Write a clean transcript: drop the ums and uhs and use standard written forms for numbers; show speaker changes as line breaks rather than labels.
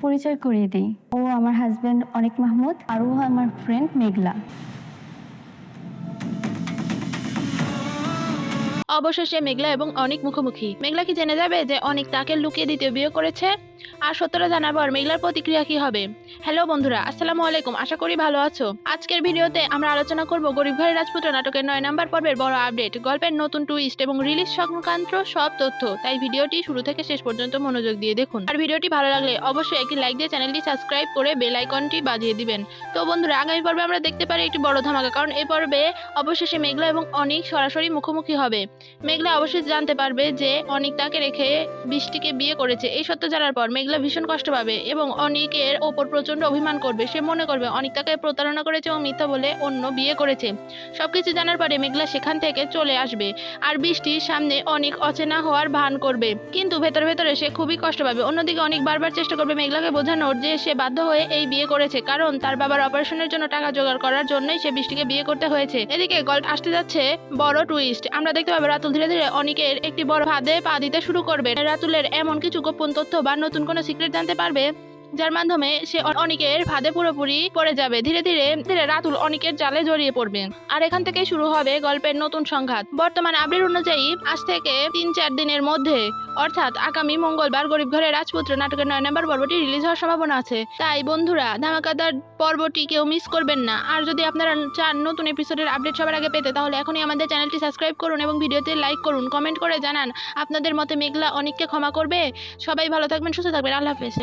পরিচয় করিয়ে দিই। ও আমার হাজবেন্ড অনিক মাহমুদ আর ও আমার ফ্রেন্ড মেঘলা।
অবশেষে মেঘলা এবং অনিক মুখোমুখি। মেঘলা কি জেনে যাবে যে অনিক তাকে লুকিয়ে দ্বিতীয় বিয়ে করেছে? আর সত্যটা জানার পর মেঘলার প্রতিক্রিয়া কি হবে? হ্যালো বন্ধুরা, আসসালামু আলাইকুম। আশা করি ভালো আছো। আজকের ভিডিওতে আমরা আলোচনা করব গরিব ঘরের রাজপুত্র নাটকের 9 নম্বর পর্বের বড় আপডেট, গল্পের নতুন টুইস্ট এবং রিলিজ সংক্রান্ত সব তথ্য। তাই ভিডিওটি শুরু থেকে শেষ পর্যন্ত মনোযোগ দিয়ে দেখুন। আর ভিডিওটি ভালো লাগলে অবশ্যই একটি লাইক দিয়ে চ্যানেলটি সাবস্ক্রাইব করে বেল আইকনটি বাজিয়ে দিবেন। তো বন্ধুরা, আগামী পর্বে আমরা দেখতে পারি একটি বড় ধামাকা, কারণ এই পর্বে অবশেষে মেঘলা এবং অনিক সরাসরি মুখোমুখি হবে। মেঘলা অবশ্যই জানতে পারবে যে অনিক তাকে রেখে বৃষ্টিকে বিয়ে করেছে। এই সত্য জানার পর মেঘলা ভীষণ কষ্ট পাবে এবং অনিকের ওপর প্রচন্ড অভিমান করবে। সে মনে করবে অনিক তাকে প্রতারণা করেছে এবং মিথ্যা বলে অন্য বিয়ে করেছে। সবকিছু জানার পরে মেঘলা সেখান থেকে চলে আসবে আর বৃষ্টির সামনে অনিক অচেনা হওয়ার ভান করবে, কিন্তু ভেতরে ভেতরে সে খুবই কষ্ট পাবে। অন্যদিকে অনিক বারবার চেষ্টা করবে মেঘলাকে বোঝানোর যে সে বাধ্য হয়ে এই বিয়ে করেছে, কারণ তার বাবার অপারেশনের জন্য টাকা জোগাড় করার জন্যই সে বৃষ্টিকে বিয়ে করতে হয়েছে। এদিকে গল্প আসতে যাচ্ছে বড় টুইস্ট। আমরা দেখতে পাবো রাতুল ধীরে ধীরে অনিকের একটি বড় ফাঁদে পা দিতে শুরু করবে। রাতুলের এমন কিছু গোপন তথ্য বা নতুন কোনো সিক্রেট জানতে পারবে যার মাধ্যমে সে অনিকের ফাঁদে পুরোপুরি পড়ে যাবে। ধীরে ধীরে ধীরে রাতুল অনিকের জালে জড়িয়ে পড়বে আর এখান থেকেই শুরু হবে গল্পের নতুন সংঘাত। বর্তমান আপডেট অনুযায়ী আজ থেকে 3-4 দিনের মধ্যে, অর্থাৎ আগামী মঙ্গলবার গরিব ঘরের রাজপুত্র নাটকের 9 নম্বর পর্বটি রিলিজ হওয়ার সম্ভাবনা আছে। তাই বন্ধুরা, ধামাকাদার পর্বটি কেউ মিস করবেন না। আর যদি আপনারা চান নতুন এপিসোডের আপডেট সবার আগে পেতে, তাহলে এখনই আমাদের চ্যানেলটি সাবস্ক্রাইব করুন এবং ভিডিওতে লাইক করুন। কমেন্ট করে জানান আপনাদের মতে মেঘলা অনিককে ক্ষমা করবে। সবাই ভালো থাকবেন, সুস্থ থাকবেন। আল্লাহ হাফেজ।